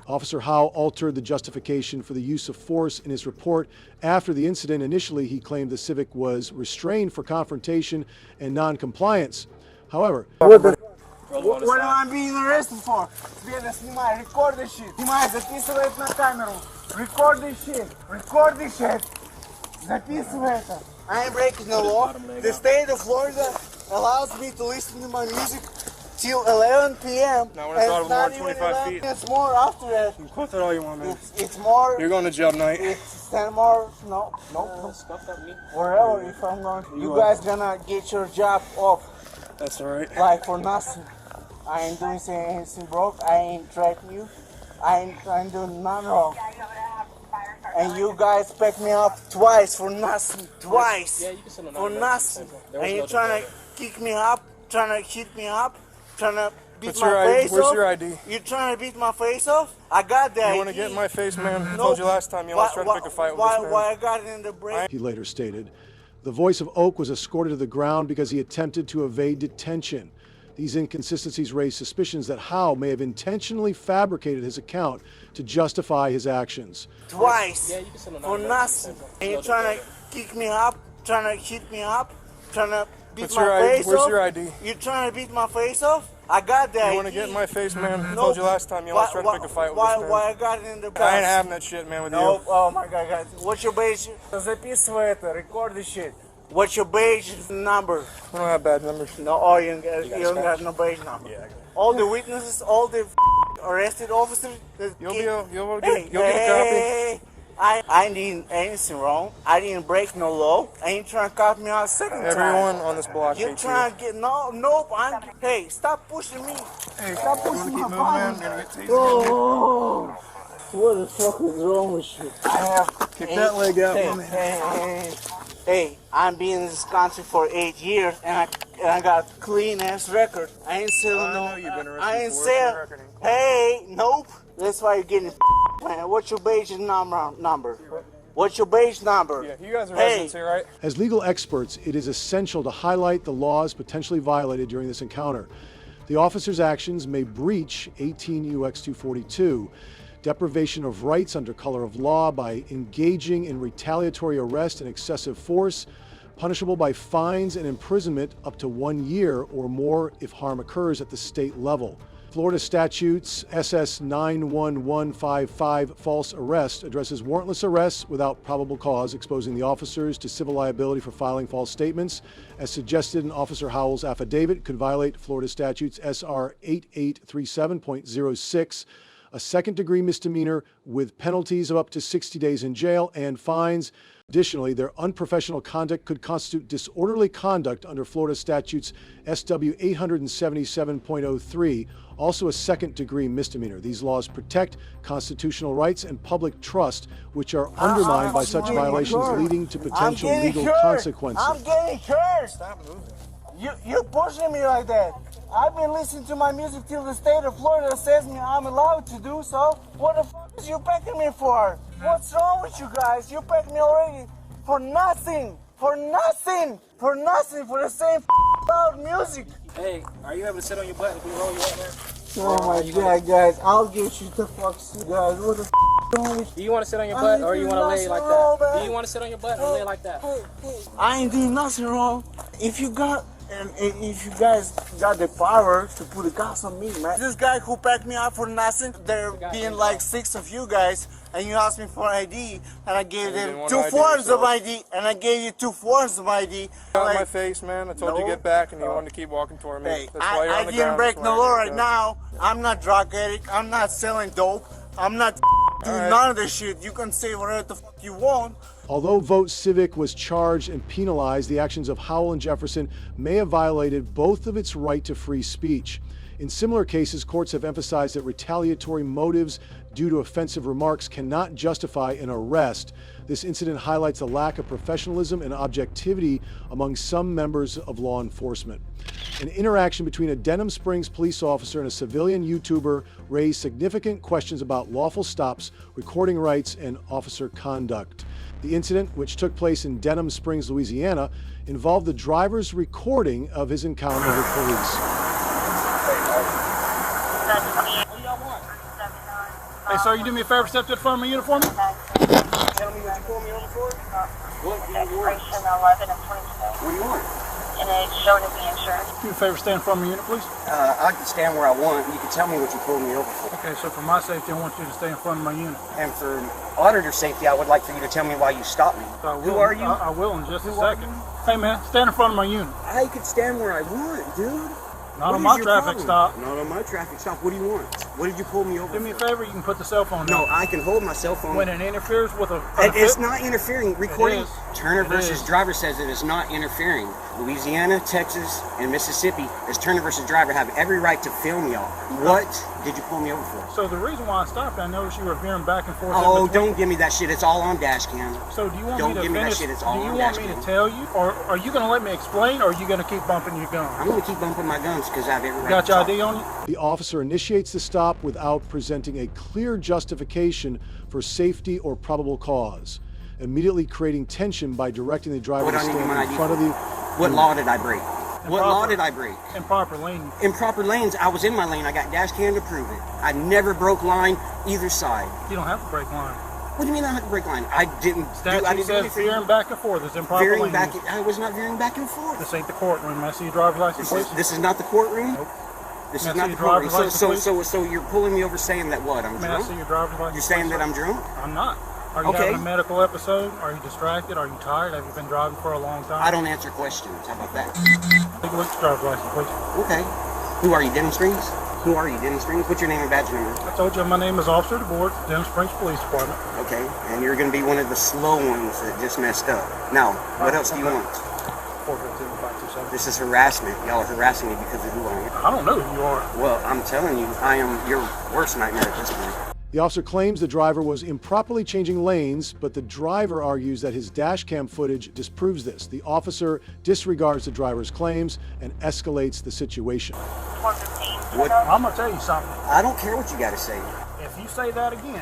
Officer Howell altered the justification for the use of force in his report after the incident. Initially, he claimed the Civic was restrained for confrontation and non-compliance. However, What am I being arrested for? Record this shit. Записывай это на камеру. Record this shit. Record this shit. Записывай это. I ain't breaking the law. The state of Florida allows me to listen to my music till 11 p.m. Now when it's out of more than 25 feet. It's more after that. You quote that all you want, man. It's more. You're going to jail tonight. It's 10 more. No. Wherever if I'm going. You guys gonna get your job off. That's alright. Like for nothing. I ain't doing anything broke. I ain't threatening you. I ain't doing nothing wrong. And you guys picked me up twice for nothing. Twice. Yeah, you can send for nothing. And you're trying to kick me up, trying to hit me up, trying to beat my face off. Where's your ID? You trying to beat my face off? I got that. You want to get in my face, man? I told you last time you always tried to pick a fight with this man. Why I got it in the break? he later stated, the voice of Oak was escorted to the ground because he attempted to evade detention. These inconsistencies raised suspicions that Howell may have intentionally fabricated his account to justify his actions. Twice. For nothing. And you're trying to kick me up, trying to hit me up, trying to beat my face off. Where's your ID? You trying to beat my face off? I got that. You want to get in my face, man? I told you last time you always tried to pick a fight with this man. Why I got it in the box? I ain't having that shit, man, with you. Oh my God, guys. What's your badge? Записывай это, record this shit. What's your badge number? We don't have bad numbers. No, oh, you don't got no badge number. Yeah, all the witnesses, all the arrested officers. You'll get a copy. I ain't doing anything wrong. I didn't break no law. I ain't trying to cut me out second time. Everyone on this block You hates trying to get nope. Hey, stop pushing me. Hey, stop pushing my body. Oh, what the fuck is wrong with you? Kick that leg out, Hey, I'm been in this country for 8 years, and I got clean ass record. I ain't selling no. I ain't selling. Hey, nope. That's why you're getting. Man, what's your badge number? What's your badge number? Yeah, you guys are residents here, right? As legal experts, it is essential to highlight the laws potentially violated during this encounter. The officer's actions may breach 18 UX 242, deprivation of rights under color of law by engaging in retaliatory arrest and excessive force, punishable by fines and imprisonment up to 1 year or more if harm occurs at the state level. Florida statutes SS 91155 false arrest addresses warrantless arrests without probable cause, exposing the officers to civil liability for filing false statements. As suggested in Officer Howell's affidavit, could violate Florida statutes SR 8837.06, a second-degree misdemeanor with penalties of up to 60 days in jail and fines. Additionally, their unprofessional conduct could constitute disorderly conduct under Florida statutes SW 877.03, also a second-degree misdemeanor. These laws protect constitutional rights and public trust, which are undermined by such violations, leading to potential legal consequences. I'm getting cursed. Stop moving. You're pushing me like that. I've been listening to my music till the state of Florida says me I'm allowed to do so. What the fuck is you packing me for? What's wrong with you guys? You packed me already for nothing. For nothing. For nothing. For the same loud music. Hey, are you able to sit on your butt if we roll you up there? Oh my God, guys. I'll get you the fuck, guys. What the f wrong with you? Do you want to sit on your butt or you want to lay like that? Do you want to sit on your butt or lay like that? I ain't doing nothing wrong. If you guys got the power to put the gas on me, man. This guy who packed me up for nothing, there being like 6 of you guys, and you asked me for ID, and I gave them 2 forms of ID, and I gave you 2 forms of ID. Out of my face, man. I told you to get back, and you wanted to keep walking toward me. Hey, That's why you're on the I didn't ground. break no law right now. I'm not drug addict. I'm not selling dope. I'm not doing none of this shit. You can say whatever the fuck you want. Although Vote Civic was charged and penalized, the actions of Howell and Jefferson may have violated both of its right to free speech. In similar cases, courts have emphasized that retaliatory motives due to offensive remarks cannot justify an arrest. This incident highlights the lack of professionalism and objectivity among some members of law enforcement. An interaction between a Denham Springs police officer and a civilian YouTuber raised significant questions about lawful stops, recording rights, and officer conduct. The incident, which took place in Denham Springs, Louisiana, involved the driver's recording of his encounter with police. Hey, sir, you do me a favor, step to the front of my uniform? Tell me what you pulled me over for? What do you want? 11 and 22. What do you want? And it's showing to be insurance. Do me a favor, stand in front of my unit, please. I can stand where I want. You can tell me what you pulled me over for. Okay, so for my safety, I want you to stay in front of my unit. And for auditor safety, I would like for you to tell me why you stopped me. Who are you? I will in just a second. Hey, man, stand in front of my unit. I can stand where I want, dude. Not on my traffic stop. Not on my traffic stop. What do you want? What did you pull me over for? Do me a favor, you can put the cell phone down. No, I can hold my cell phone. When it interferes with a... It's not interfering. Recording. Turner versus is. Driver says it is not interfering. Louisiana, Texas, and Mississippi, as Turner versus Driver, have every right to film y'all. What did you pull me over for? So the reason why I stopped, I noticed you were veering back and forth. Oh, don't give me that shit. It's all on dash cam. So do you want don't me to give me finish? That shit. It's all do you on want dash me cam. to tell you, or are you going to let me explain, or are you going to keep bumping your gun? I'm going to keep bumping my guns because I have every right. Got your ID on you? The officer initiates the stop without presenting a clear justification for safety or probable cause, immediately creating tension by directing the driver to stand in front of the... What law did I break? What law did I break? Improper lane. Improper lanes. I was in my lane. I got dash cam to prove it. I never broke line either side. You don't have to break line. What do you mean I have to break line? I didn't Statute says veering back and forth is improper veering lane. I was not veering back and forth. This ain't the courtroom. May I see your driver's license, please? This is not the courtroom? Nope. This May is not the driver's courtroom. license, So you're pulling me over saying that what? I'm May drunk? I see your driver's license? You're saying that I'm drunk? I'm not. Are you having a medical episode? Are you distracted? Are you tired? Have you been driving for a long time? I don't answer questions. How about that? Take a look at your driver's license, please. Okay. Who are you, Denham Springs? Who are you, Denham Springs? What's your name and badge number? I told you my name is Officer DeBoard, Denham Springs Police Department. Okay, and you're going to be one of the slow ones that just messed up. Now, what else do you want? 452-527. This is harassment. Y'all are harassing me because of who I am. I don't know who you are. Well, I'm telling you, I am your worst nightmare at this point. The officer claims the driver was improperly changing lanes, but the driver argues that his dash cam footage disproves this. The officer disregards the driver's claims and escalates the situation. What? I'm going to tell you something. I don't care what you got to say. If you say that again,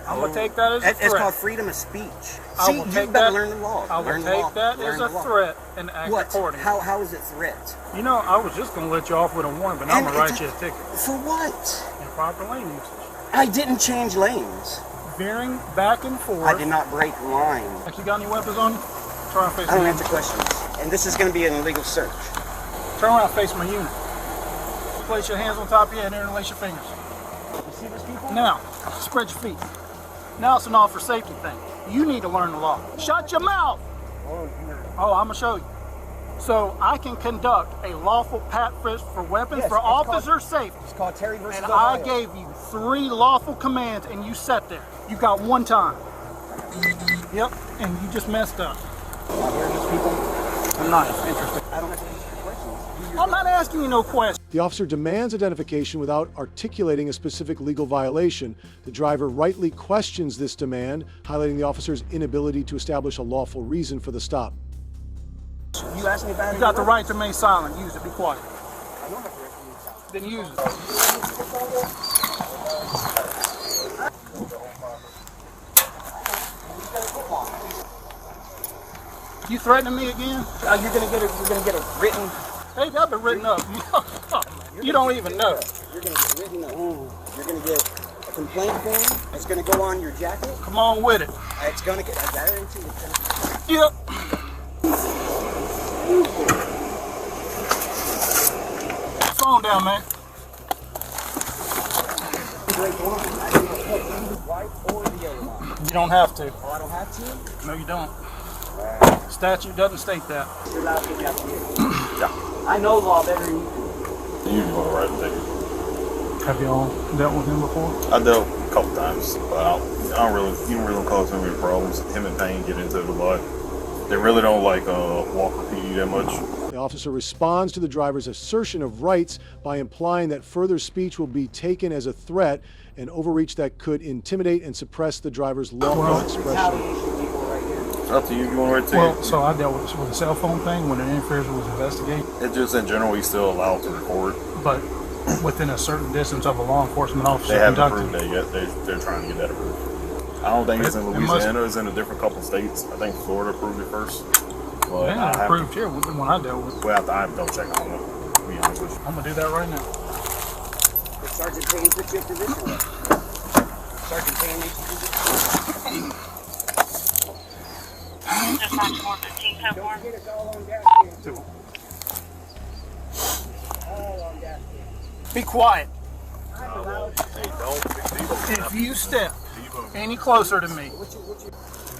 I'm going to take that as a threat. It's called freedom of speech. See, you better learn the law. I will take that as a threat and act accordingly. How is it threat? You know, I was just going to let you off with a warning, but I'm going to write you a ticket. For what? Improper lane usage. I didn't change lanes. Veering back and forth. I did not break line. Like you got any weapons on you? Turn around, face I don't answer questions. And this is going to be an illegal search. Turn around, face my unit. Place your hands on top of your head and interlace your fingers. You see this, people? Now, spread your feet. Now it's an officer safety thing. You need to learn the law. Shut your mouth! Oh, I'm going to show you. So I can conduct a lawful pat frisk for weapons for officer safety. It's called Terry versus And Ohio. I gave you 3 lawful commands and you sat there. You got 1 time. Yep, and you just messed up. I'm not interested. I don't have to answer your questions. I'm not asking you no questions. The officer demands identification without articulating a specific legal violation. The driver rightly questions this demand, highlighting the officer's inability to establish a lawful reason for the stop. You asked me about it. You got the right to remain silent. Use it. Be quiet. I don't have the right to remain silent. Then use it. You threatening me again? You're gonna get a written. Hey, I've been written up. You don't even know. You're gonna get written up. You're gonna get a complaint form. It's gonna go on your jacket. Come on with it. It's gonna get. I guarantee it's gonna. Yep. Phone down, man. You don't have to. Oh, I don't have to? No, you don't. Statute doesn't state that. I know law better than you do. You usually want to write a ticket. Have y'all dealt with him before? I dealt a couple times, but you don't really cause him any problems. Him and Payne get into it a lot. They really don't like Walker PD that much. The officer responds to the driver's assertion of rights by implying that further speech will be taken as a threat, an overreach that could intimidate and suppress the driver's lawful expression. It's up to you if you want to take Well, so I dealt with the cell phone thing when an interference was investigated. it. Just in general, we still allowed to record. But within a certain distance of a law enforcement officer They haven't conducting. approved that yet. They're trying to get that approved. I don't think it's in Louisiana. It's in a different couple states. I think Florida approved it first. But They haven't approved here when I dealt with it. Well, I have to double check on it, to be honest with you. I'm going to do that right now. Sergeant Payne put you in position. Sergeant Payne makes you do this. Just not more 15 10 more. Get us all on gas can. All on gas can. Be quiet. Hey, don't. If you step any closer to me,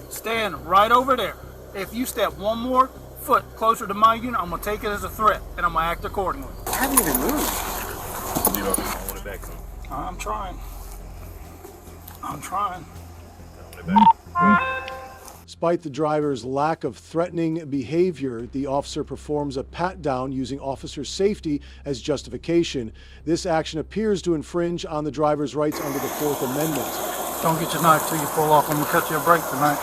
stand right over there. If you step one more foot closer to my unit, I'm going to take it as a threat, and I'm going to act accordingly. I haven't even moved. I want it back soon. I'm trying. I'm trying. Despite the driver's lack of threatening behavior, the officer performs a pat-down using officer safety as justification. This action appears to infringe on the driver's rights under the Fourth Amendment. Don't get your knife till you pull off. I'm going to cut you a break tonight.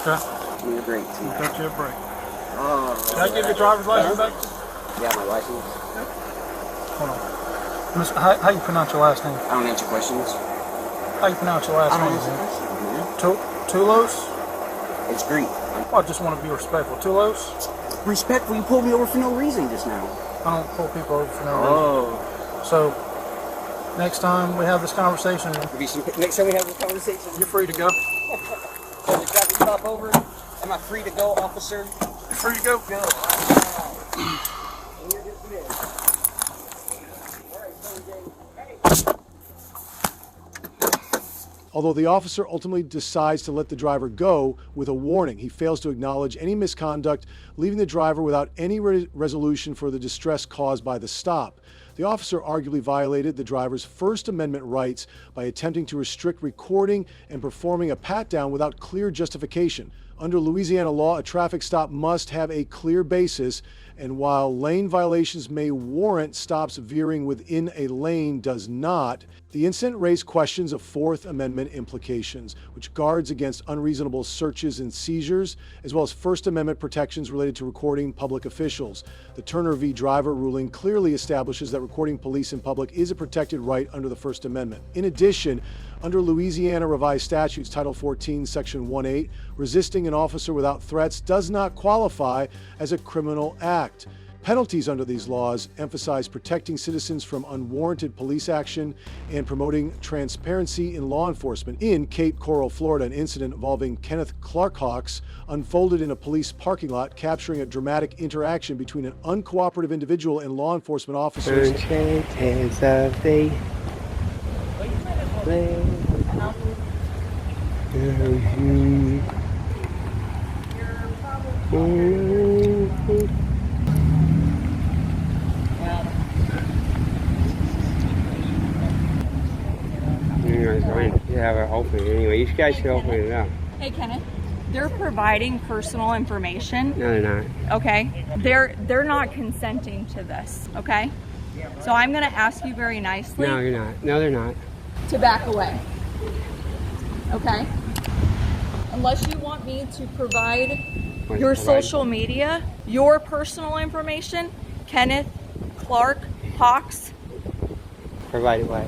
Okay? Give me a break, too. Cut you a break. Did I give your driver's license back? Yeah, my license. Hold on. Mister, how you pronounce your last name? I don't answer questions. How you pronounce your last I don't name? answer questions. Tulos? It's Greek. I just want to be respectful. Tulos? Respectful, you pulled me over for no reason just now. I don't pull people over for no reason. So, next time we have this conversation, next time we have this conversation, you're free to go. So the traffic stop over. Am I free to go, officer? You're free to go. Go. Although the officer ultimately decides to let the driver go with a warning, he fails to acknowledge any misconduct, leaving the driver without any resolution for the distress caused by the stop. The officer arguably violated the driver's First Amendment rights by attempting to restrict recording and performing a pat-down without clear justification. Under Louisiana law, a traffic stop must have a clear basis, and while lane violations may warrant stops, veering within a lane does not. The incident raised questions of Fourth Amendment implications, which guards against unreasonable searches and seizures, as well as First Amendment protections related to recording public officials. The Turner v. Driver ruling clearly establishes that recording police in public is a protected right under the First Amendment. In addition, under Louisiana Revised Statutes, Title 14, Section 1-8, resisting an officer without threats does not qualify as a criminal act. Penalties under these laws emphasize protecting citizens from unwarranted police action and promoting transparency in law enforcement. In Cape Coral, Florida, an incident involving Kenneth Clark Hawks unfolded in a police parking lot, capturing a dramatic interaction between an uncooperative individual and law enforcement officers. Yeah, hopefully. Anyway, you guys should open it up. Hey, Kenneth. They're providing personal information. No, they're not. Okay. They're not consenting to this. Okay. So I'm going to ask you very nicely. No, you're not. No, they're not. To back away. Okay. Unless you want me to provide your social media, your personal information, Kenneth Clark Hawks. Provide what?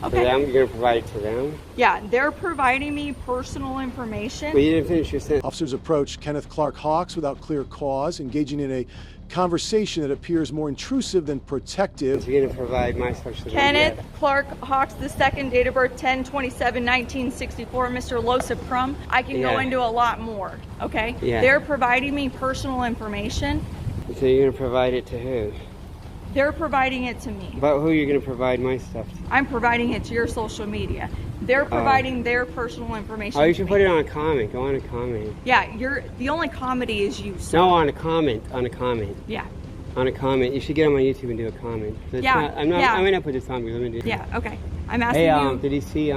Okay. To them? You're going to provide it to them? Yeah, they're providing me personal information. Well, you didn't finish your sentence. Officers approached Kenneth Clark Hawks without clear cause, engaging in a conversation that appears more intrusive than protective. You're going to provide my social media. Kenneth Clark Hawks, II, date of birth 10/27/1964, Mr. Losip Crum. I can go into a lot more, okay? Yeah. They're providing me personal information. So you're going to provide it to who? They're providing it to me. But who are you going to provide my stuff to? I'm providing it to your social media. They're providing their personal information. Oh, you should put it on a comment. Go on a comment. Yeah, the only comedy is you. So. No, on a comment. On a comment. Yeah. On a comment. You should get on my YouTube and do a comment. Yeah. I might not put this on, but let me do it. Yeah. Okay. I'm asking you. Did you see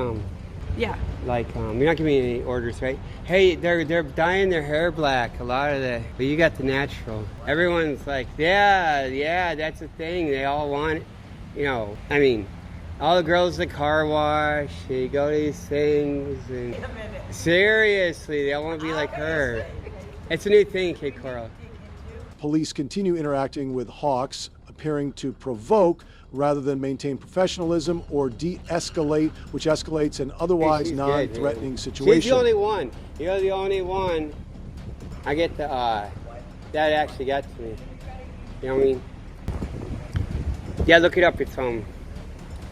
Yeah. Like, you're not giving me any orders, right? Hey, they're dyeing their hair black, a lot of the, but you got the natural. Everyone's like, yeah, that's a thing. They all want it. You know, I mean, all the girls at the car wash, they go to these things, and seriously, they all want to be like her. It's a new thing, Kid Coral. Police continue interacting with Hawks, appearing to provoke rather than maintain professionalism or de-escalate, which escalates an otherwise non-threatening situation. She's the only one. You're the only one. I get the, that actually got to me. You know what I mean? Yeah, look it up, it's, No,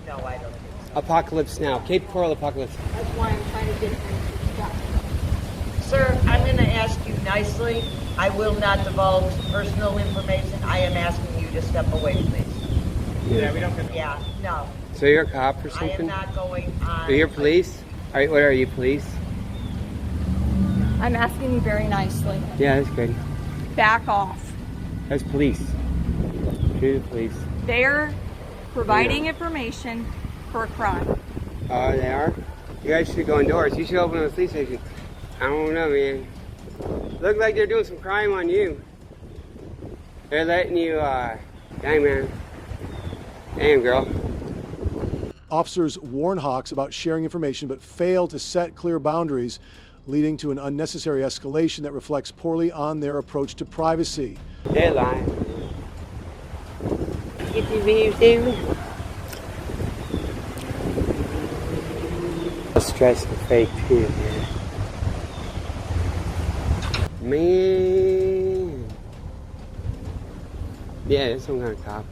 I don't. Apocalypse Now. Cape Coral Apocalypse. That's why I'm trying to get things done. Sir, I'm going to ask you nicely. I will not divulge personal information. I am asking you to step away, please. Yeah. Yeah, no. So you're a cop or something? I am not going on. So you're police? All right, what are you, police? I'm asking you very nicely. Yeah, that's good. Back off. That's police. You're the police. They're providing information for a crime. Oh, they are? You guys should go indoors. You should open a police station. I don't know, man. Look like they're doing some crime on you. They're letting you, dang, man. Damn, girl. Officers warn Hawks about sharing information but fail to set clear boundaries, leading to an unnecessary escalation that reflects poorly on their approach to privacy. They're lying. Get your videos, David. Stress and fake too, man. Yeah, that's some kind of cop.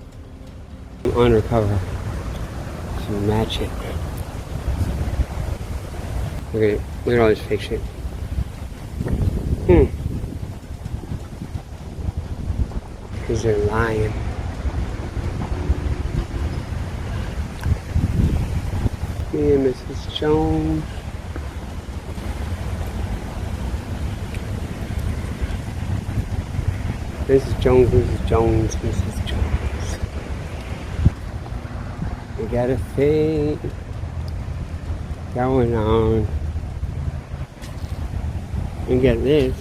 Undercover. Some match it. Look at all this fake shit. Because they're lying. Me and Mrs. Jones. Mrs. Jones, Mrs. Jones, Mrs. Jones. We got a thing going on. We got this.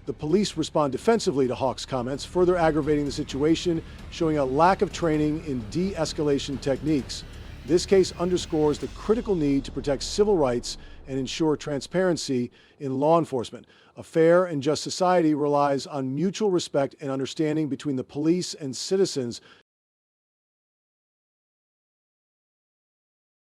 The police respond defensively to Hawks' comments, further aggravating the situation, showing a lack of training in de-escalation techniques. This case underscores the critical need to protect civil rights and ensure transparency in law enforcement. A fair and just society relies on mutual respect and understanding between the police and citizens